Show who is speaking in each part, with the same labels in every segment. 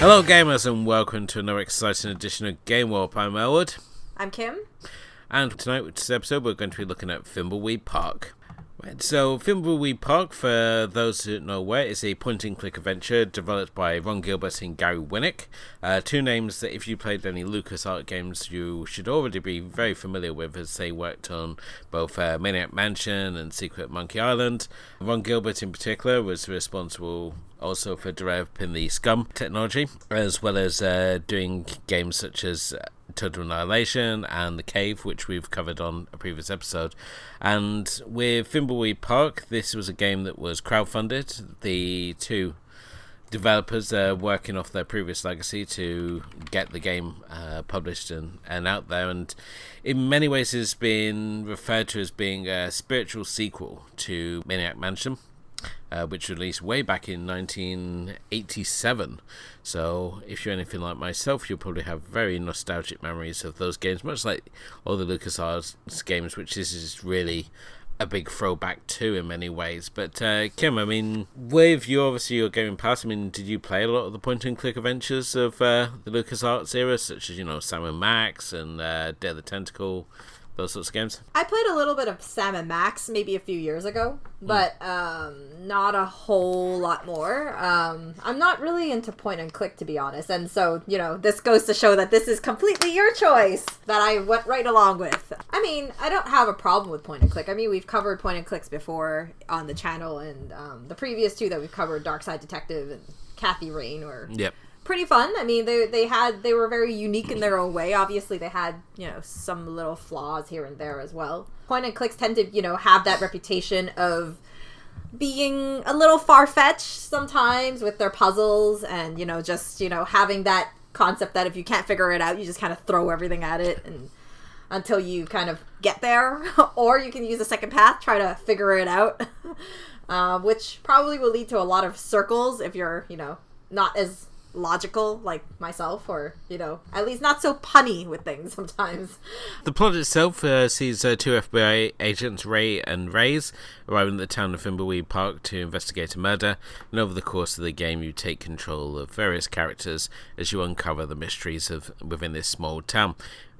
Speaker 1: Hello gamers and welcome to another exciting edition of Game Warp. I'm Elwood.
Speaker 2: I'm Kim.
Speaker 1: And tonight with this episode we're going to be looking at Thimbleweed Park. Right, so Thimbleweed Park, for those who don't know where, is a point-and-click adventure developed by Ron Gilbert and Gary Winnick. Two names that if you played any LucasArts games you should already be very familiar with, as they worked on both Maniac Mansion and Secret Monkey Island. Ron Gilbert in particular was responsible also for developing the Scum technology, as well as doing games such as Total Annihilation and The Cave, which we've covered on a previous episode. And with Thimbleweed Park, this was a game that was crowdfunded. The two developers are working off their previous legacy to get the game published and out there, and in many ways has been referred to as being a spiritual sequel to Maniac Mansion, which released way back in 1987. So if you're anything like myself, you'll probably have very nostalgic memories of those games, much like all the LucasArts games, which this is really a big throwback to in many ways. But Kim, I mean, with you, obviously your gaming past, I mean, did you play a lot of the point-and-click adventures of the LucasArts era, such as, you know, Sam & Max and Day of the Tentacle, those sorts of games?
Speaker 2: I played a little bit of Sam & Max maybe a few years ago, but not a whole lot more. I'm not really into point and click, to be honest, and so, you know, this goes to show that this is completely your choice that I went right along with. I mean, I don't have a problem with point and click. I mean, we've covered point and clicks before on the channel, and the previous two that we've covered, Dark Side Detective and Kathy Rain, were pretty fun. I mean, they were very unique in their own way. Obviously, they had, you know, some little flaws here and there as well. Point and clicks tend to, you know, have that reputation of being a little far-fetched sometimes with their puzzles, and, you know, just, you know, having that concept that if you can't figure it out, you just kind of throw everything at it and until you kind of get there, or you can use a second path, try to figure it out, which probably will lead to a lot of circles if you're, you know, not as logical like myself, or, you know, at least not so punny with things sometimes.
Speaker 1: The plot itself sees two FBI agents, Ray and Reyes, arriving at the town of Thimbleweed Park to investigate a murder, and over the course of the game you take control of various characters as you uncover the mysteries of within this small town.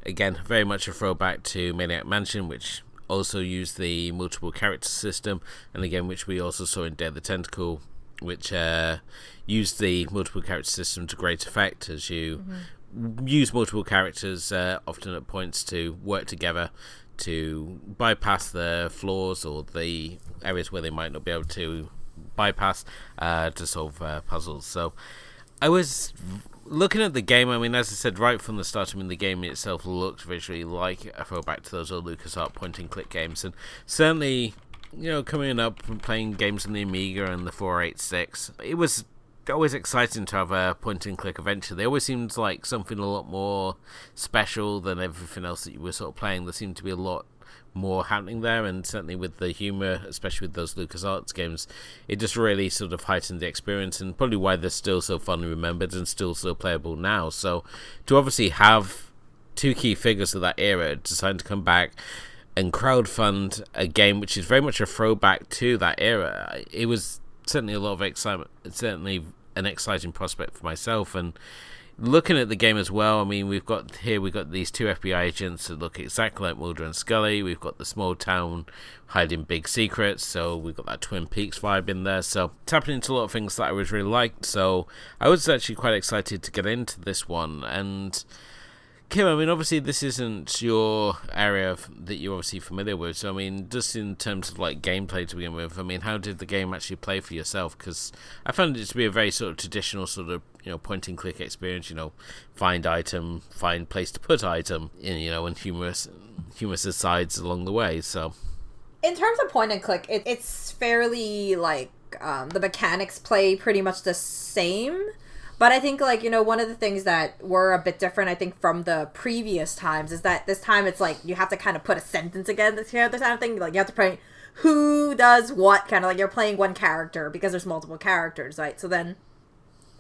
Speaker 1: Again, very much a throwback to Maniac Mansion, which also used the multiple character system, and again, which we also saw in Day of the Tentacle, which used the multiple character system to great effect, as you use multiple characters often at points to work together to bypass the flaws or the areas where they might not be able to bypass to solve puzzles. So I was looking at the game. I mean, as I said right from the start, I mean, the game itself looked visually like a throwback to those old LucasArts point-and-click games, and certainly, you know, coming up and playing games on the Amiga and the 486, it was always exciting to have a point-and-click adventure. They always seemed like something a lot more special than everything else that you were sort of playing. There seemed to be a lot more happening there, and certainly with the humour, especially with those LucasArts games, it just really sort of heightened the experience, and probably why they're still so fondly remembered and still so playable now. So to obviously have two key figures of that era deciding to come back and crowdfund a game which is very much a throwback to that era, it was certainly a lot of excitement. It's certainly an exciting prospect for myself. And looking at the game as well, I mean, we've got these two FBI agents that look exactly like Mulder and Scully. We've got the small town hiding big secrets, so we've got that Twin Peaks vibe in there. So tapping into a lot of things that I was really liked. So I was actually quite excited to get into this one. And Kim, I mean, obviously this isn't your area that you're obviously familiar with, so I mean, just in terms of like gameplay to begin with, I mean, how did the game actually play for yourself? Because I found it to be a very sort of traditional sort of, you know, point and click experience, you know, find item, find place to put item, you know, and humorous asides along the way. So
Speaker 2: in terms of point and click, it's fairly like the mechanics play pretty much the same. But I think, like, you know, one of the things that were a bit different, I think, from the previous times is that this time it's like you have to kind of put a sentence again, this kind of thing. Like, you have to put who does what, kind of like you're playing one character because there's multiple characters, right? So then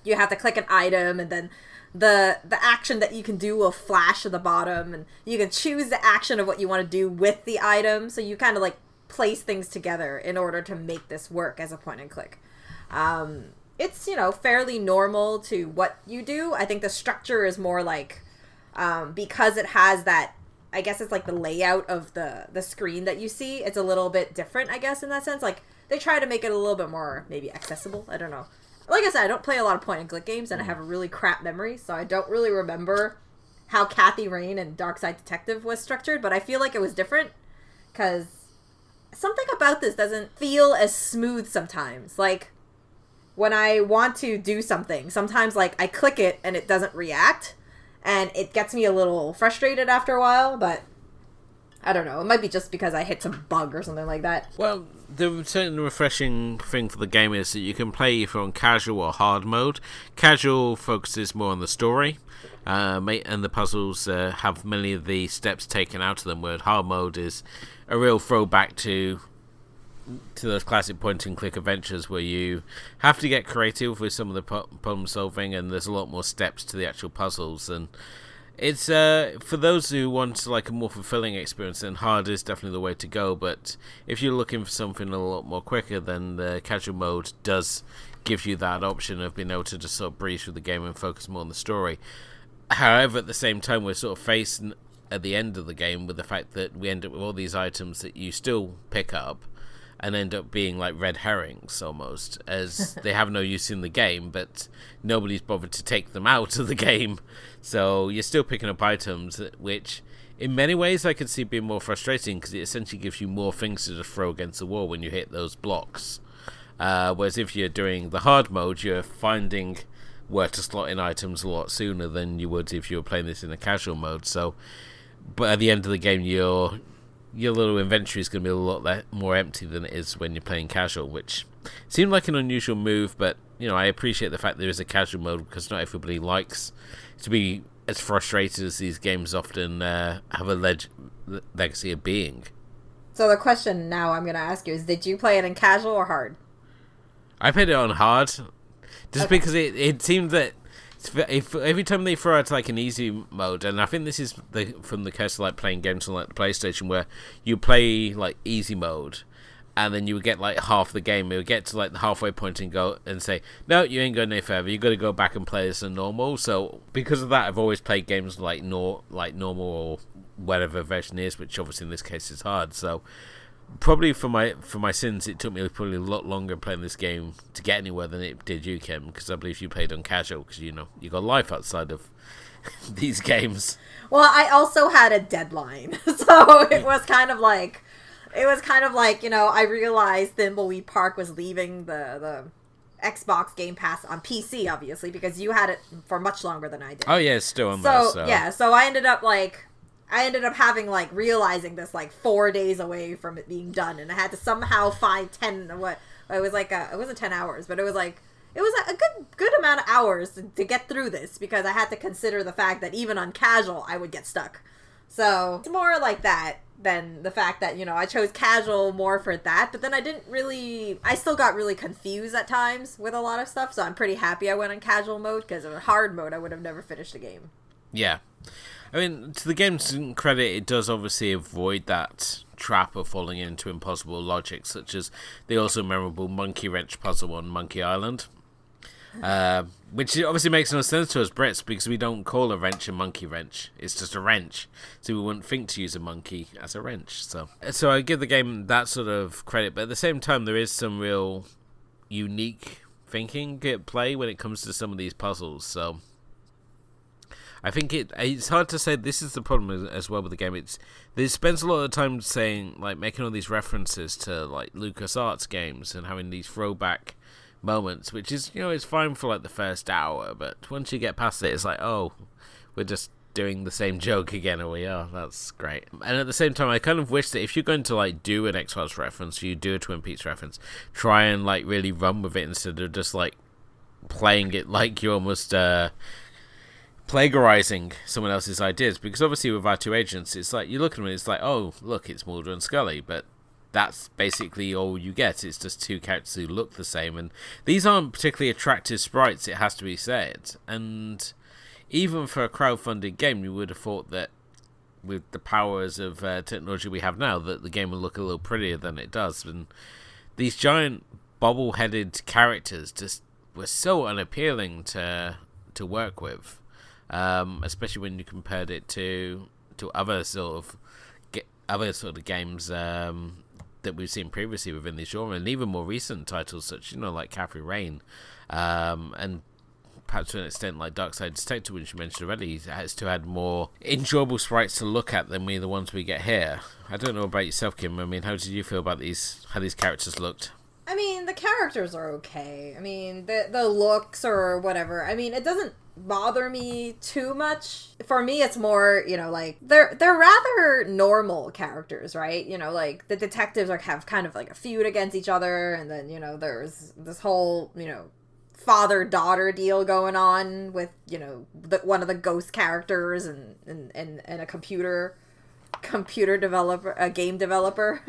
Speaker 2: you have to click an item, and then the action that you can do will flash at the bottom, and you can choose the action of what you want to do with the item. So you kind of, like, place things together in order to make this work as a point and click. it's, fairly normal to what you do. I think the structure is more like, because it has that, I guess it's like the layout of the screen that you see, it's a little bit different, I guess, in that sense. Like, they try to make it a little bit more, maybe, accessible. I don't know. Like I said, I don't play a lot of point-and-click games, and I have a really crap memory, so I don't really remember how Kathy Rain and Darkside Detective was structured, but I feel like it was different, because something about this doesn't feel as smooth sometimes. Like, when I want to do something, sometimes, like, I click it and it doesn't react, and it gets me a little frustrated after a while, but I don't know. It might be just because I hit some bug or something like that.
Speaker 1: Well, the certain refreshing thing for the game is that you can play either on casual or hard mode. Casual focuses more on the story, and the puzzles have many of the steps taken out of them, where hard mode is a real throwback to those classic point-and-click adventures where you have to get creative with some of the problem solving, and there's a lot more steps to the actual puzzles. And it's for those who want like a more fulfilling experience, then hard is definitely the way to go. But if you're looking for something a lot more quicker, then the casual mode does give you that option of being able to just sort of breeze through the game and focus more on the story. However, at the same time, we're sort of facing at the end of the game with the fact that we end up with all these items that you still pick up and end up being like red herrings almost, as they have no use in the game, but nobody's bothered to take them out of the game. So you're still picking up items, which in many ways I could see being more frustrating, because it essentially gives you more things to just throw against the wall when you hit those blocks. Whereas if you're doing the hard mode, you're finding where to slot in items a lot sooner than you would if you were playing this in a casual mode. So, but at the end of the game, your little inventory is going to be a lot more empty than it is when you're playing casual, which seemed like an unusual move, but I appreciate the fact there is a casual mode, because not everybody likes to be as frustrated as these games often have a legacy of being.
Speaker 2: So the question now I'm going to ask you is, did you play it in casual or hard?
Speaker 1: I played it on hard, just because it seemed that every time they throw out like an easy mode, and I think this is from the case of like playing games on like the PlayStation, where you play like easy mode, and then you would get like half the game, it would get to like the halfway point and go and say, no, you ain't going any further, you got to go back and play this in normal. So because of that, I've always played games like normal or whatever version is, which obviously in this case is hard. So probably for my sins, it took me probably a lot longer playing this game to get anywhere than it did you, Kim, because I believe you played on casual, because you got life outside of these games.
Speaker 2: Well, I also had a deadline, so it was kind of like I realized Thimbleweed Park was leaving the Xbox Game Pass on PC, obviously, because you had it for much longer than I did.
Speaker 1: Oh yeah, it's still on there. So
Speaker 2: yeah, so I ended up having realizing this 4 days away from it being done, and I had to somehow find it wasn't 10 hours, but it was a good amount of hours to get through this, because I had to consider the fact that even on casual I would get stuck. So it's more like that than the fact that I chose casual more for that, but then I still got really confused at times with a lot of stuff, so I'm pretty happy I went on casual mode, because in hard mode I would have never finished the game.
Speaker 1: Yeah. I mean, to the game's credit, it does obviously avoid that trap of falling into impossible logic, such as the also memorable monkey wrench puzzle on Monkey Island, which obviously makes no sense to us Brits, because we don't call a wrench a monkey wrench. It's just a wrench, so we wouldn't think to use a monkey as a wrench. So I give the game that sort of credit, but at the same time, there is some real unique thinking at play when it comes to some of these puzzles. So I think it's hard to say. This is the problem as well with the game. It spends a lot of time saying, making all these references to LucasArts games and having these throwback moments, which is it's fine for the first hour, but once you get past it, it's oh, we're just doing the same joke again, and we are. That's great. And at the same time, I kind of wish that if you're going to do an X-Files reference, you do a Twin Peaks reference, try and really run with it instead of just playing it like you're almost plagiarizing someone else's ideas, because obviously with our two agents, it's you look at them and it's oh, look, it's Mulder and Scully, but that's basically all you get. It's just two characters who look the same, and these aren't particularly attractive sprites, it has to be said. And even for a crowdfunded game, you would have thought that with the powers of technology we have now, that the game would look a little prettier than it does. And these giant bobble-headed characters just were so unappealing to work with, especially when you compared it to other sort of games that we've seen previously within the genre, and even more recent titles such, like Catherine Rain, and perhaps to an extent like Darkside Detective, which you mentioned already, has to add more enjoyable sprites to look at than the ones we get here. I don't know about yourself, Kim. I mean, how did you feel about how these characters looked?
Speaker 2: I mean, the characters are okay. I mean, the looks or whatever. I mean, it doesn't bother me too much. For me, it's more, like, they're rather normal characters, right? Like, the detectives have kind of like a feud against each other, and then, there's this whole, father-daughter deal going on with, one of the ghost characters and a computer developer, a game developer.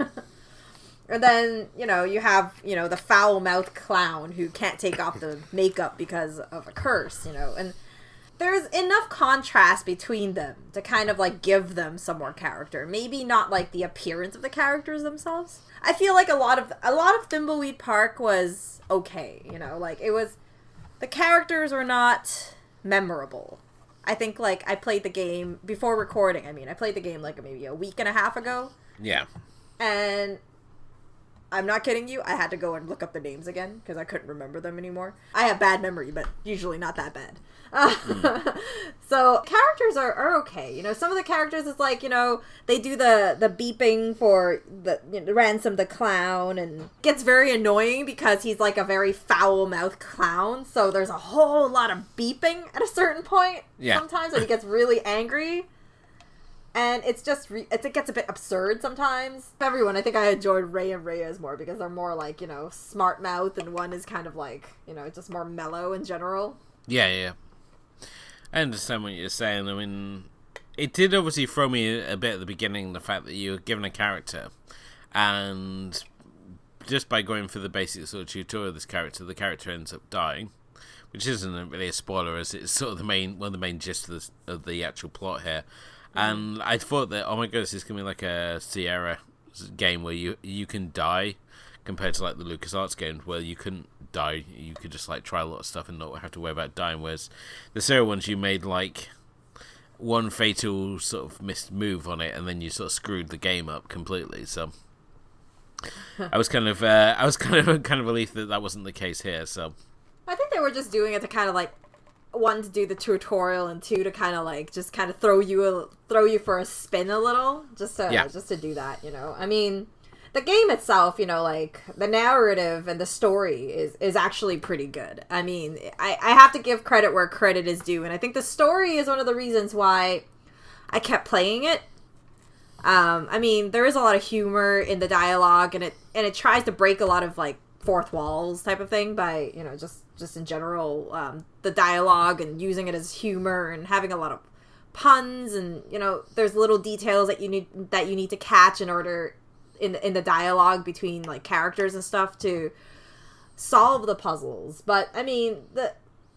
Speaker 2: And then, you have, the foul-mouthed clown who can't take off the makeup because of a curse, and there's enough contrast between them to kind of, like, give them some more character. Maybe not, like, the appearance of the characters themselves. I feel like a lot of Thimbleweed Park was okay, like, the characters were not memorable. I think, like, I played the game before recording. I mean, I played the game, like, maybe a week and a half ago.
Speaker 1: Yeah.
Speaker 2: And I'm not kidding you, I had to go and look up the names again because I couldn't remember them anymore. I have bad memory, but usually not that bad. So characters are okay. Some of the characters is like, they do the beeping for the Ransom the clown, and gets very annoying because he's like a very foul-mouthed clown. So there's a whole lot of beeping at a certain point sometimes, and he gets really angry. And it's just, it gets a bit absurd sometimes. Everyone, I think I enjoyed Ray and Reyes more because they're more like, smart mouth, and one is kind of like, just more mellow in general.
Speaker 1: Yeah. I understand what you're saying. I mean, it did obviously throw me a bit at the beginning, the fact that you were given a character, and just by going through the basic sort of tutorial of this character, the character ends up dying, which isn't really a spoiler, as it's sort of one of the main gist of the actual plot here. And I thought that, oh my goodness, this is going to be like a Sierra game where you can die, compared to like the LucasArts games where you couldn't die. You could just like try a lot of stuff and not have to worry about dying. Whereas the Sierra ones, you made like one fatal sort of missed move on it, and then you sort of screwed the game up completely. So I was kind of relieved that wasn't the case here. So
Speaker 2: I think they were just doing it to kind of like, one, to do the tutorial, and two, to kind of like just kind of throw you for a spin a little, just to do that. I mean, the game itself, like the narrative and the story is actually pretty good. I mean, I have to give credit where credit is due, and I think the story is one of the reasons why I kept playing it. I mean, there is a lot of humor in the dialogue, and it tries to break a lot of like fourth walls type of thing by just in general, the dialogue and using it as humor and having a lot of puns, and there's little details that you need to catch in order in the dialogue between like characters and stuff to solve the puzzles. But I mean,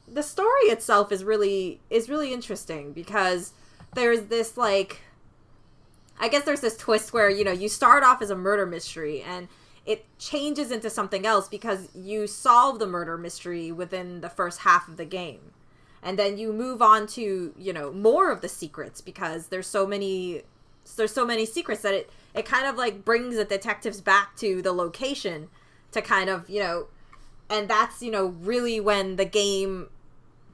Speaker 2: the story itself is really interesting because there's this like, I guess there's this twist where you start off as a murder mystery, and it changes into something else because you solve the murder mystery within the first half of the game. And then you move on to, more of the secrets because there's so many secrets that it kind of like brings the detectives back to the location to kind of, and that's, really when the game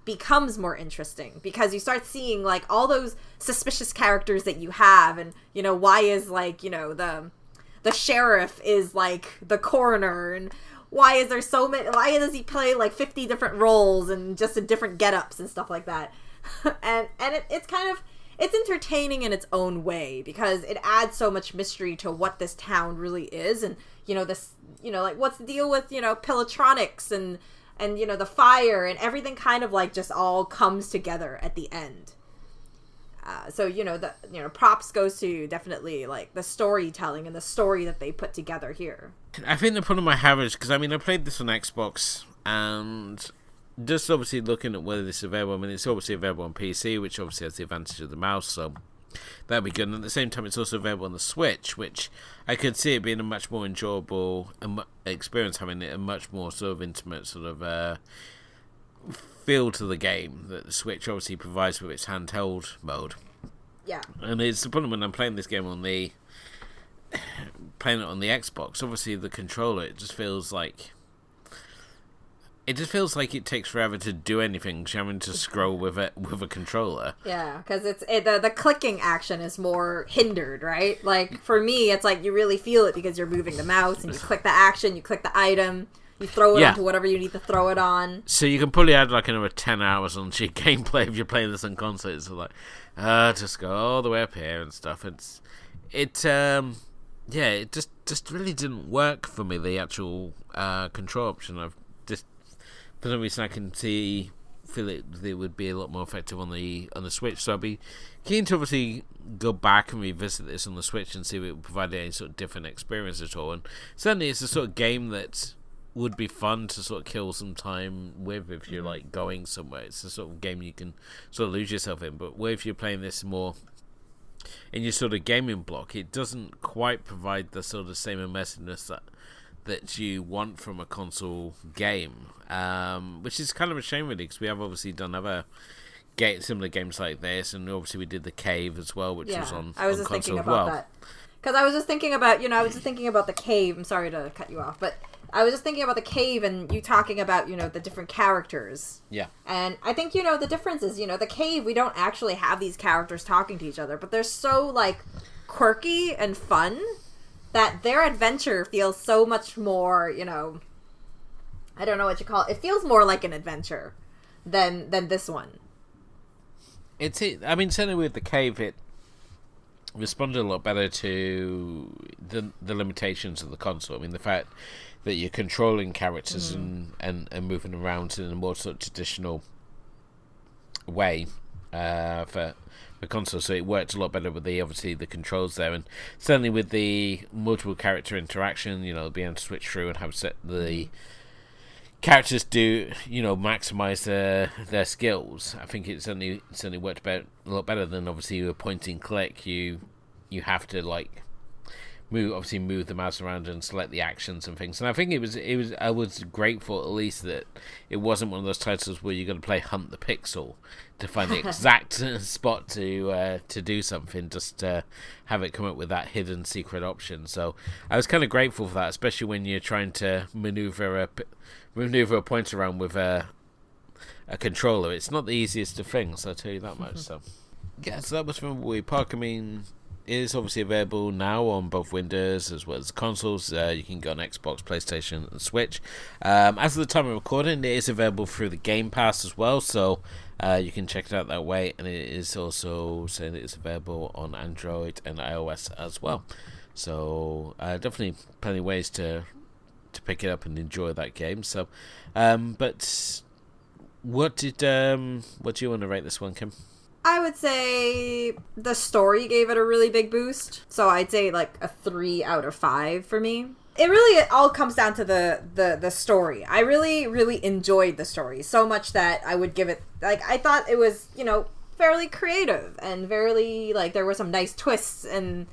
Speaker 2: becomes more interesting because you start seeing like all those suspicious characters that you have, and, why is like, the sheriff is like the coroner, and why does he play like 50 different roles and just in different get-ups and stuff like that. and it's kind of, it's entertaining in its own way because it adds so much mystery to what this town really is, and like what's the deal with Pillatronics and the fire, and everything kind of like just all comes together at the end. So props goes to definitely like the storytelling and the story that they put together here.
Speaker 1: I think the problem I have is because I played this on Xbox, and just obviously looking at whether this is available. I mean, it's obviously available on PC, which obviously has the advantage of the mouse, so that'd be good. And at the same time, it's also available on the Switch, which I could see it being a much more enjoyable experience, having it a much more sort of intimate sort of feel to the game that the Switch obviously provides with its handheld mode.
Speaker 2: Yeah.
Speaker 1: And it's the problem when I'm playing this game on the Xbox. Obviously, the controller, it just feels like it takes forever to do anything. Just having to scroll with a controller.
Speaker 2: Yeah, because the clicking action is more hindered, right? Like for me, it's like you really feel it because you're moving the mouse and you click the action, you click the item. You throw it onto whatever you need to throw it on. So
Speaker 1: you can probably add like another 10 hours onto your gameplay if you're playing this on console. It's like, just go all the way up here and stuff. It just really didn't work for me, the actual control option. I've just, for some reason, I can feel it would be a lot more effective on the Switch. So I'd be keen to obviously go back and revisit this on the Switch and see if it would provide any sort of different experience at all. And certainly it's a sort of game that would be fun to sort of kill some time with if you're like going somewhere. It's the sort of game you can sort of lose yourself in. But if you're playing this more in your sort of gaming block, it doesn't quite provide the sort of same immersiveness that you want from a console game, which is kind of a shame really, because we have obviously done other similar games like this, and obviously we did The Cave as well, which was on
Speaker 2: I was just
Speaker 1: console
Speaker 2: thinking
Speaker 1: as well.
Speaker 2: About that. Because I was just thinking about, The Cave. I'm sorry to cut you off, but I was just thinking about The Cave and you talking about, the different characters.
Speaker 1: Yeah.
Speaker 2: And I think, the difference is, The Cave, we don't actually have these characters talking to each other, but they're so, like, quirky and fun that their adventure feels so much more, I don't know what you call it. It feels more like an adventure than this one.
Speaker 1: Certainly with The Cave, it responded a lot better to the limitations of the console. I mean, the fact that you're controlling characters and moving around in a more sort of traditional way for console, so it worked a lot better with obviously the controls there, and certainly with the multiple character interaction, being able to switch through and have the characters do maximize their skills. I think it certainly worked a lot better than obviously a point and click. You have to like move the mouse around and select the actions and things. And I think I was grateful at least that it wasn't one of those titles where you got to play Hunt the Pixel to find the exact spot to do something, just to have it come up with that hidden secret option. So I was kind of grateful for that, especially when you're trying to maneuver a pointer around with a controller. It's not the easiest of things, I'll tell you that much. So yeah, so that was Thimbleweed Park. I mean, it is obviously available now on both Windows as well as consoles. You can go on Xbox, PlayStation, and Switch. As of the time of recording, it is available through the Game Pass as well, so you can check it out that way. And it is also saying that it's available on Android and iOS as well. So definitely plenty of ways to pick it up and enjoy that game. So, but what do you want to rate this one, Kim?
Speaker 2: I would say the story gave it a really big boost. So I'd say like a 3 out of 5 for me. It all comes down to the story. I really, really enjoyed the story so much that I would give it, like, I thought it was, fairly creative and very, like, there were some nice twists, and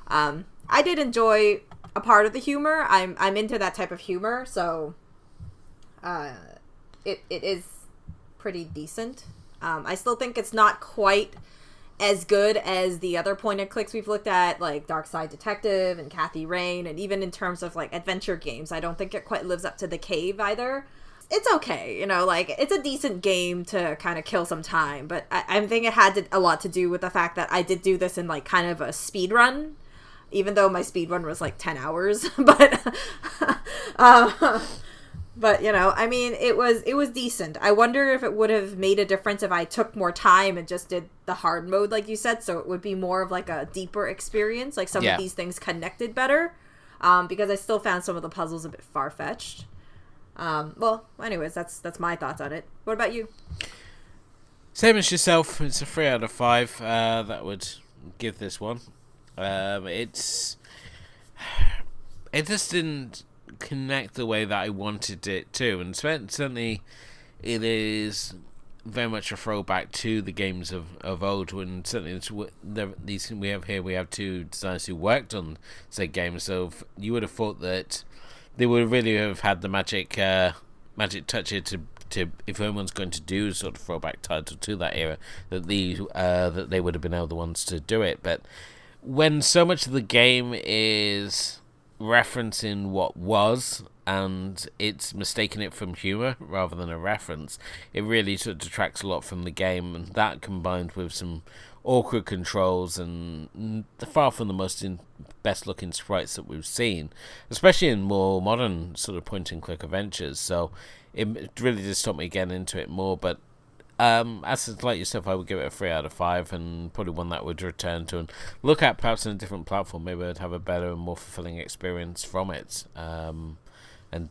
Speaker 2: I did enjoy a part of the humor. I'm into that type of humor, so it is pretty decent. I still think it's not quite as good as the other point-and-clicks we've looked at, like Dark Side Detective and Kathy Rain, and even in terms of, like, adventure games, I don't think it quite lives up to The Cave either. It's okay, like, it's a decent game to kind of kill some time, but I think it had a lot to do with the fact that I did do this in, like, kind of a speed run, even though my speed run was, like, 10 hours, but... But, it was decent. I wonder if it would have made a difference if I took more time and just did the hard mode, like you said, so it would be more of, like, a deeper experience, like some of these things connected better, because I still found some of the puzzles a bit far-fetched. Well, anyways, that's my thoughts on it. What about you?
Speaker 1: Same as yourself. It's a 3 out of 5 that would give this one. It just didn't connect the way that I wanted it to, and certainly it is very much a throwback to the games of old, and certainly we have two designers who worked on said games, so you would have thought that they would really have had the magic touch here to if anyone's going to do sort of throwback title to that era, that they would have been able the ones to do it. But when so much of the game is referencing what was, and it's mistaking it from humor rather than a reference, it really sort of detracts a lot from the game. And that, combined with some awkward controls and far from the best looking sprites that we've seen, especially in more modern sort of point and click adventures, so it really did stop me getting into it more. But as like yourself, I would give it a 3 out of 5, and probably one that I would return to and look at perhaps on a different platform. Maybe I'd have a better and more fulfilling experience from it, and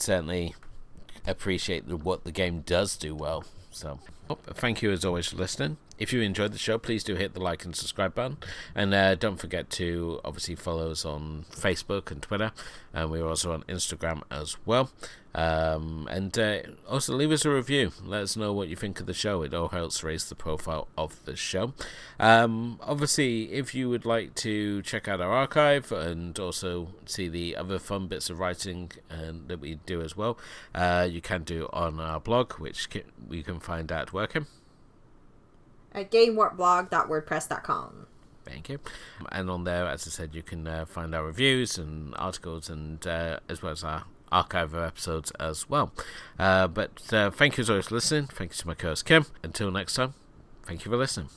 Speaker 1: certainly appreciate what the game does do well. So thank you as always for listening. If you enjoyed the show, please do hit the like and subscribe button, and don't forget to obviously follow us on Facebook and Twitter, and we're also on Instagram as well. And also leave us a review. Let us know what you think of the show. It all helps raise the profile of the show. Obviously, if you would like to check out our archive and also see the other fun bits of writing that we do as well, you can do on our blog, which we can find at working
Speaker 2: at gamewarpblog.wordpress.com.
Speaker 1: Thank you. And on there, as I said, you can find our reviews and articles, and as well as our archive of episodes as well. But thank you as always for listening. Thank you to my co-host Kim. Until next time, thank you for listening.